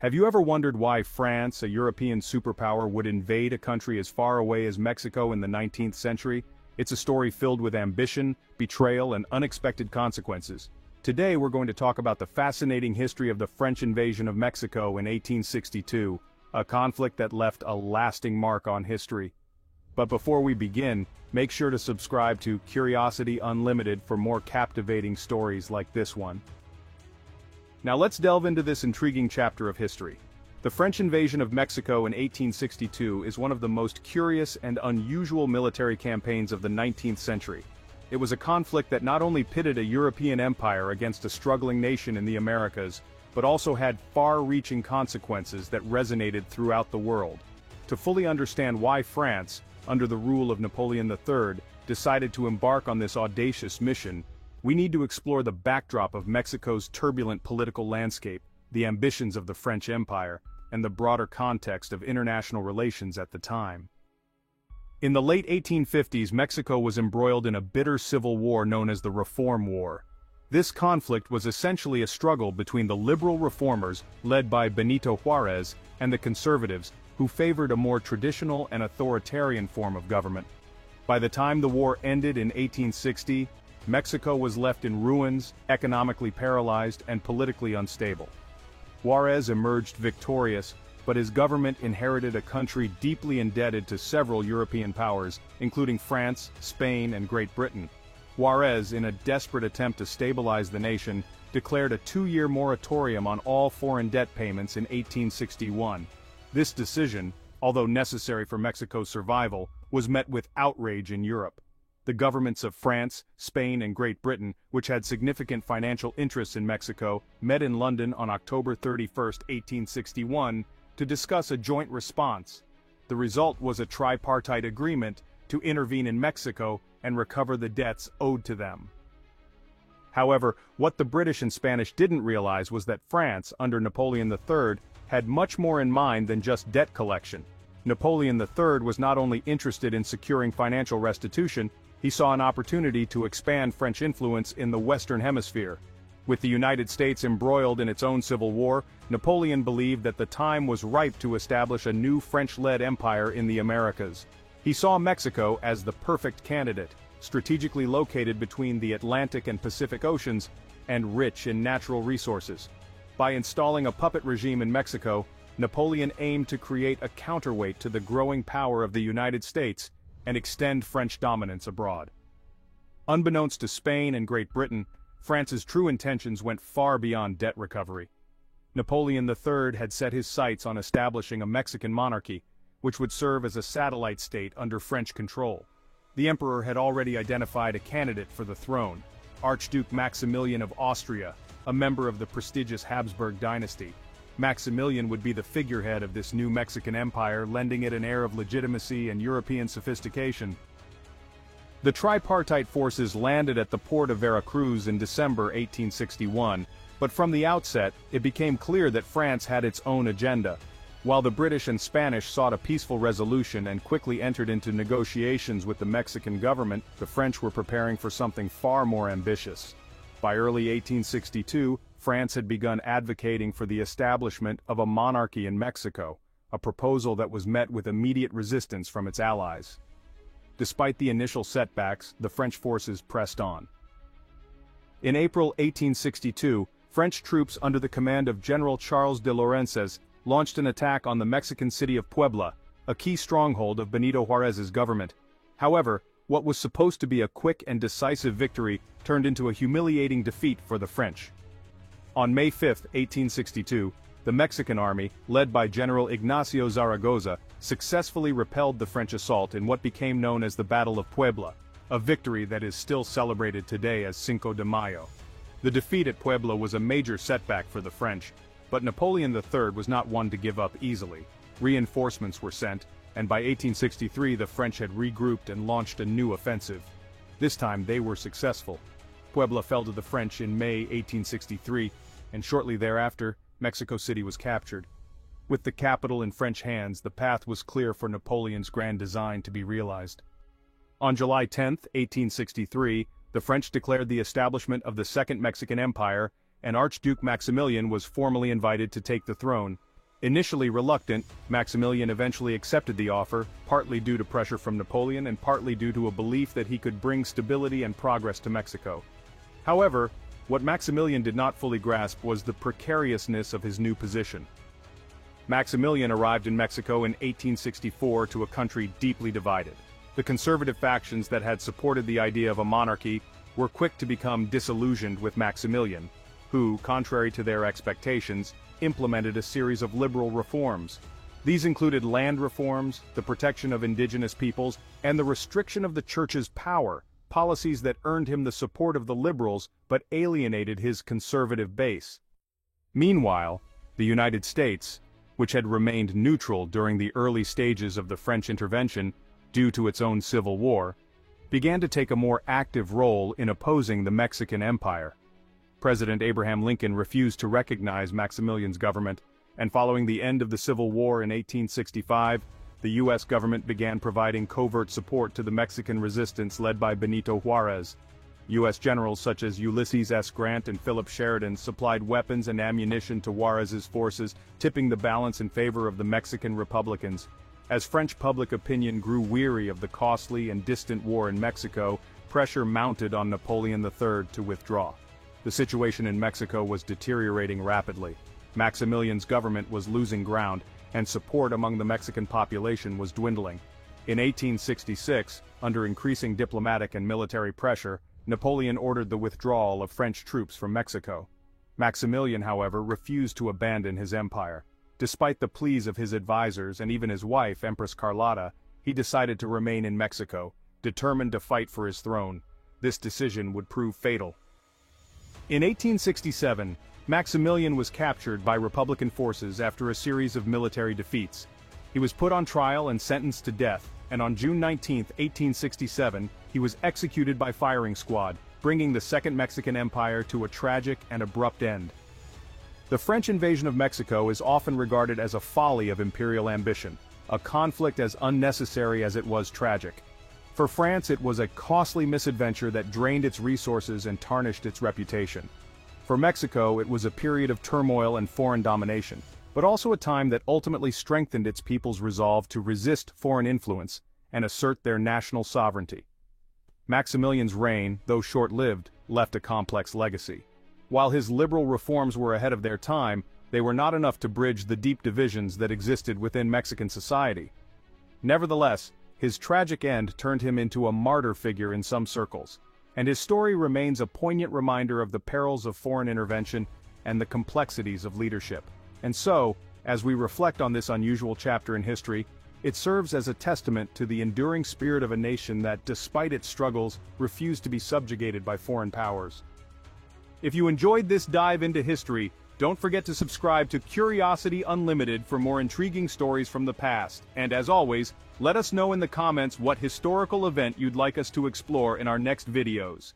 Have you ever wondered why France, a European superpower, would invade a country as far away as Mexico in the 19th century? It's a story filled with ambition, betrayal, and unexpected consequences. Today we're going to talk about the fascinating history of the French invasion of Mexico in 1862, a conflict that left a lasting mark on history. But before we begin, make sure to subscribe to Curiosity Unlimited for more captivating stories like this one. Now let's delve into this intriguing chapter of history. The French invasion of Mexico in 1862 is one of the most curious and unusual military campaigns of the 19th century. It was a conflict that not only pitted a European empire against a struggling nation in the Americas, but also had far-reaching consequences that resonated throughout the world. To fully understand why France, under the rule of Napoleon III, decided to embark on this audacious mission, we need to explore the backdrop of Mexico's turbulent political landscape, the ambitions of the French Empire, and the broader context of international relations at the time. In the late 1850s, Mexico was embroiled in a bitter civil war known as the Reform War. This conflict was essentially a struggle between the liberal reformers, led by Benito Juárez, and the conservatives, who favored a more traditional and authoritarian form of government. By the time the war ended in 1860, Mexico was left in ruins, economically paralyzed, and politically unstable. Juárez emerged victorious, but his government inherited a country deeply indebted to several European powers, including France, Spain, and Great Britain. Juárez, in a desperate attempt to stabilize the nation, declared a two-year moratorium on all foreign debt payments in 1861. This decision, although necessary for Mexico's survival, was met with outrage in Europe. The governments of France, Spain, and Great Britain, which had significant financial interests in Mexico, met in London on October 31, 1861, to discuss a joint response. The result was a tripartite agreement to intervene in Mexico and recover the debts owed to them. However, what the British and Spanish didn't realize was that France, under Napoleon III, had much more in mind than just debt collection. Napoleon III was not only interested in securing financial restitution, he saw an opportunity to expand French influence in the Western Hemisphere. With the United States embroiled in its own civil war, Napoleon believed that the time was ripe to establish a new French-led empire in the Americas. He saw Mexico as the perfect candidate, strategically located between the Atlantic and Pacific Oceans, and rich in natural resources. By installing a puppet regime in Mexico, Napoleon aimed to create a counterweight to the growing power of the United States and extend French dominance abroad. Unbeknownst to Spain and Great Britain, France's true intentions went far beyond debt recovery. Napoleon III had set his sights on establishing a Mexican monarchy, which would serve as a satellite state under French control. The emperor had already identified a candidate for the throne, Archduke Maximilian of Austria, a member of the prestigious Habsburg dynasty. Maximilian would be the figurehead of this new Mexican empire, lending it an air of legitimacy and European sophistication. The tripartite forces landed at the port of Veracruz in December 1861, but from the outset, it became clear that France had its own agenda. While the British and Spanish sought a peaceful resolution and quickly entered into negotiations with the Mexican government, the French were preparing for something far more ambitious. By early 1862, France had begun advocating for the establishment of a monarchy in Mexico, a proposal that was met with immediate resistance from its allies. Despite the initial setbacks, the French forces pressed on. In April 1862, French troops under the command of General Charles de Lorenzes launched an attack on the Mexican city of Puebla, a key stronghold of Benito Juárez's government. However, what was supposed to be a quick and decisive victory turned into a humiliating defeat for the French. On May 5, 1862, the Mexican army, led by General Ignacio Zaragoza, successfully repelled the French assault in what became known as the Battle of Puebla, a victory that is still celebrated today as Cinco de Mayo. The defeat at Puebla was a major setback for the French, but Napoleon III was not one to give up easily. Reinforcements were sent, and by 1863 the French had regrouped and launched a new offensive. This time they were successful. Puebla fell to the French in May 1863, and shortly thereafter, Mexico City was captured. With the capital in French hands, the path was clear for Napoleon's grand design to be realized. On July 10, 1863, the French declared the establishment of the Second Mexican Empire, and Archduke Maximilian was formally invited to take the throne, Initially reluctant, Maximilian eventually accepted the offer, partly due to pressure from Napoleon and partly due to a belief that he could bring stability and progress to Mexico. However, what Maximilian did not fully grasp was the precariousness of his new position. Maximilian arrived in Mexico in 1864 to a country deeply divided. The conservative factions that had supported the idea of a monarchy were quick to become disillusioned with Maximilian, who, contrary to their expectations, implemented a series of liberal reforms. These included land reforms, the protection of indigenous peoples, and the restriction of the church's power, policies that earned him the support of the liberals but alienated his conservative base. Meanwhile, the United States, which had remained neutral during the early stages of the French intervention due to its own civil war, began to take a more active role in opposing the Mexican Empire. President Abraham Lincoln refused to recognize Maximilian's government, and following the end of the Civil War in 1865, the U.S. government began providing covert support to the Mexican resistance led by Benito Juarez. U.S. generals such as Ulysses S. Grant and Philip Sheridan supplied weapons and ammunition to Juarez's forces, tipping the balance in favor of the Mexican Republicans. As French public opinion grew weary of the costly and distant war in Mexico, pressure mounted on Napoleon III to withdraw. The situation in Mexico was deteriorating rapidly. Maximilian's government was losing ground, and support among the Mexican population was dwindling. In 1866, under increasing diplomatic and military pressure, Napoleon ordered the withdrawal of French troops from Mexico. Maximilian, however, refused to abandon his empire. Despite the pleas of his advisors and even his wife, Empress Carlotta, he decided to remain in Mexico, determined to fight for his throne. This decision would prove fatal. In 1867, Maximilian was captured by Republican forces after a series of military defeats. He was put on trial and sentenced to death, and on June 19, 1867, he was executed by firing squad, bringing the Second Mexican Empire to a tragic and abrupt end. The French invasion of Mexico is often regarded as a folly of imperial ambition, a conflict as unnecessary as it was tragic. For France, it was a costly misadventure that drained its resources and tarnished its reputation. For Mexico, it was a period of turmoil and foreign domination, but also a time that ultimately strengthened its people's resolve to resist foreign influence and assert their national sovereignty. Maximilian's reign, though short-lived, left a complex legacy. While his liberal reforms were ahead of their time, they were not enough to bridge the deep divisions that existed within Mexican society. Nevertheless, his tragic end turned him into a martyr figure in some circles, and his story remains a poignant reminder of the perils of foreign intervention and the complexities of leadership. And so, as we reflect on this unusual chapter in history, it serves as a testament to the enduring spirit of a nation that, despite its struggles, refused to be subjugated by foreign powers. If you enjoyed this dive into history, don't forget to subscribe to Curiosity Unlimited for more intriguing stories from the past, and as always, let us know in the comments what historical event you'd like us to explore in our next videos.